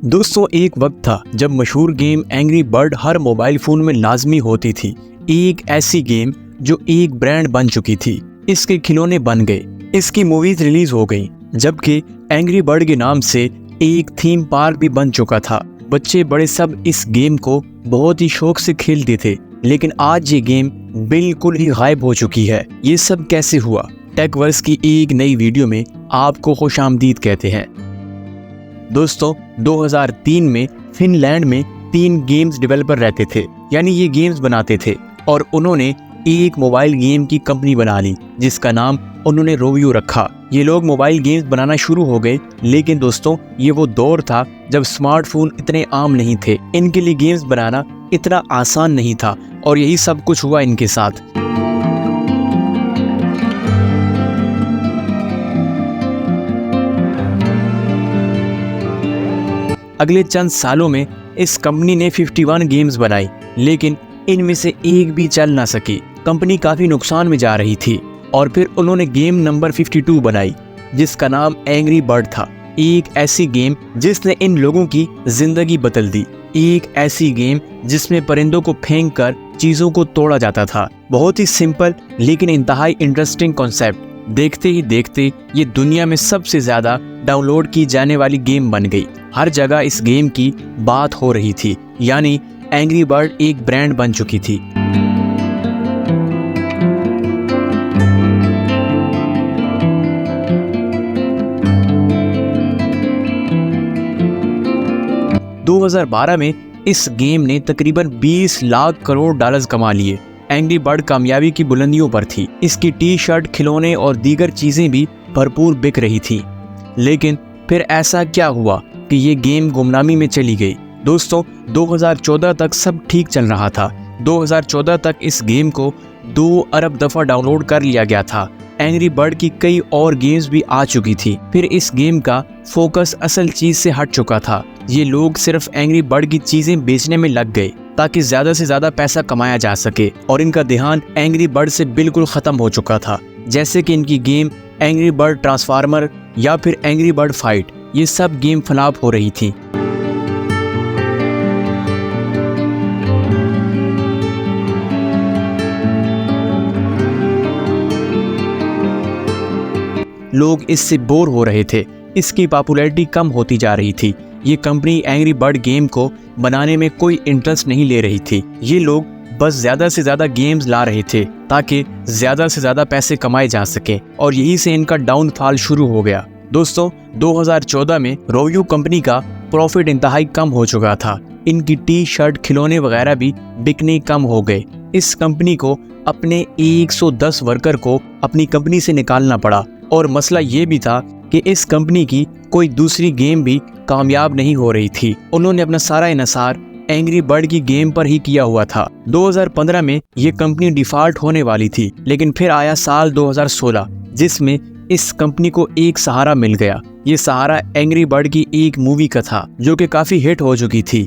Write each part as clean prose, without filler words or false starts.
दोस्तों, एक वक्त था जब मशहूर गेम एंग्री बर्ड हर मोबाइल फोन में लाजमी होती थी। एक ऐसी गेम जो एक ब्रांड बन चुकी थी। इसके खिलौने बन गए, इसकी मूवीज रिलीज हो गई, जबकि एंग्री बर्ड के नाम से एक थीम पार्क भी बन चुका था। बच्चे बड़े सब इस गेम को बहुत ही शौक से खेलते थे, लेकिन आज ये गेम बिल्कुल ही गायब हो चुकी है। ये सब कैसे हुआ? टेकवर्स की एक नई वीडियो में आपको खुशामदीद कहते हैं। दोस्तों, 2003 में फिनलैंड में 3 गेम्स डेवलपर रहते थे, यानी ये गेम्स बनाते थे, और उन्होंने एक मोबाइल गेम की कंपनी बना ली जिसका नाम उन्होंने रोवियो रखा। ये लोग मोबाइल गेम्स बनाना शुरू हो गए, लेकिन दोस्तों ये वो दौर था जब स्मार्टफोन इतने आम नहीं थे। इनके लिए गेम्स बनाना इतना आसान नहीं था, और यही सब कुछ हुआ इनके साथ। अगले चंद सालों में इस कंपनी ने 51 गेम्स बनाई, लेकिन इनमें से एक भी चल ना सकी। कंपनी काफी नुकसान में जा रही थी, और फिर उन्होंने गेम नंबर 52 बनाई जिसका नाम एंग्री बर्ड था। एक ऐसी गेम जिसने इन लोगों की जिंदगी बदल दी। एक ऐसी गेम जिसमें परिंदों को फेंक कर चीजों को तोड़ा जाता था। बहुत ही सिंपल लेकिन इंतहाई इंटरेस्टिंग कॉन्सेप्ट। देखते ही देखते ये दुनिया में सबसे ज्यादा डाउनलोड की जाने वाली गेम बन गई। हर जगह इस गेम की बात हो रही थी, यानी एंग्री बर्ड एक ब्रांड बन चुकी थी। $2012 में इस गेम ने तकरीबन 20 लाख करोड़ डॉलर्स कमा लिए। एंग्री बर्ड कामयाबी की बुलंदियों पर थी। इसकी टी शर्ट, खिलौने और दीगर चीजें भी भरपूर बिक रही थी। लेकिन फिर ऐसा क्या हुआ कि ये गेम गुमनामी में चली गई? दोस्तों, 2014 तक सब ठीक चल रहा था। 2014 तक इस गेम को 2 अरब दफा डाउनलोड कर लिया गया था। एंग्री बर्ड की कई और गेम्स भी आ चुकी थी। फिर इस गेम का फोकस असल चीज से हट चुका था। ये लोग सिर्फ एंग्री बर्ड की चीजें बेचने में लग गए ताकि ज्यादा से ज्यादा पैसा कमाया जा सके, और इनका ध्यान एंग्री बर्ड से बिल्कुल खत्म हो चुका था। जैसे कि इनकी गेम एंग्री बर्ड ट्रांसफार्मर या फिर एंग्री बर्ड फाइट, ये सब गेम फ्लॉप हो रही थी। लोग इससे बोर हो रहे थे, इसकी पॉपुलैरिटी कम होती जा रही थी। ये कंपनी एंग्री बर्ड गेम को बनाने में कोई इंटरेस्ट नहीं ले रही थी। ये लोग बस ज्यादा से ज्यादा गेम्स ला रहे थे ताकि ज्यादा से ज्यादा पैसे कमाए जा सके, और यही से इनका डाउनफॉल शुरू हो गया। दोस्तों, 2014 में रोवियो कंपनी का प्रॉफिट इंतहाई कम हो चुका था। इनकी टी शर्ट, खिलौने वगैरह भी बिकने कम हो गए। इस कंपनी को अपने 110 वर्कर को अपनी कंपनी से निकालना पड़ा, और मसला ये भी था कि इस कंपनी की कोई दूसरी गेम भी कामयाब नहीं हो रही थी। उन्होंने अपना सारा इन्हिसार एंग्री बर्ड की गेम पर ही किया हुआ था। 2015 में ये कंपनी डिफॉल्ट होने वाली थी, लेकिन फिर आया साल 2016 जिसमें इस कंपनी को एक सहारा मिल गया। ये सहारा एंग्री बर्ड की एक मूवी का था जो कि काफी हिट हो चुकी थी।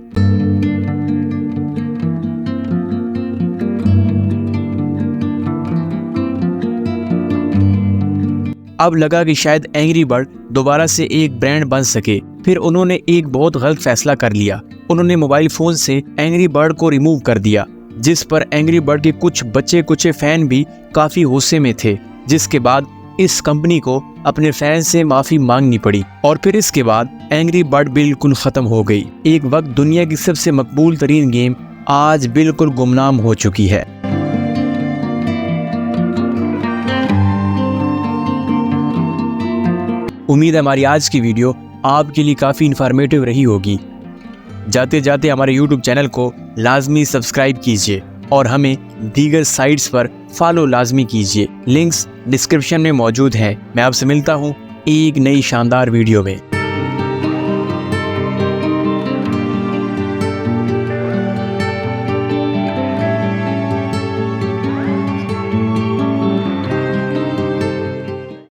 अब लगा कि शायद एंग्री बर्ड दोबारा से एक ब्रांड बन सके। फिर उन्होंने एक बहुत गलत फैसला कर लिया। उन्होंने मोबाइल फोन से एंग्री बर्ड को रिमूव कर दिया, जिस पर एंग्री बर्ड के कुछ बच्चे कुछ फैन भी काफी गुस्से में थे। जिसके बाद इस कंपनी को अपने फैन से माफी मांगनी पड़ी, और फिर इसके बाद एंग्री बर्ड बिल्कुल खत्म हो गई। एक वक्त दुनिया की सबसे मकबूल तरीन गेम आज बिल्कुल गुमनाम हो चुकी है। उम्मीद है हमारी आज की वीडियो आपके लिए काफ़ी इन्फॉर्मेटिव रही होगी। जाते जाते हमारे YouTube चैनल को लाजमी सब्सक्राइब कीजिए, और हमें दीगर साइट्स पर फॉलो लाजमी कीजिए। लिंक्स डिस्क्रिप्शन में मौजूद हैं। मैं आपसे मिलता हूँ एक नई शानदार वीडियो में।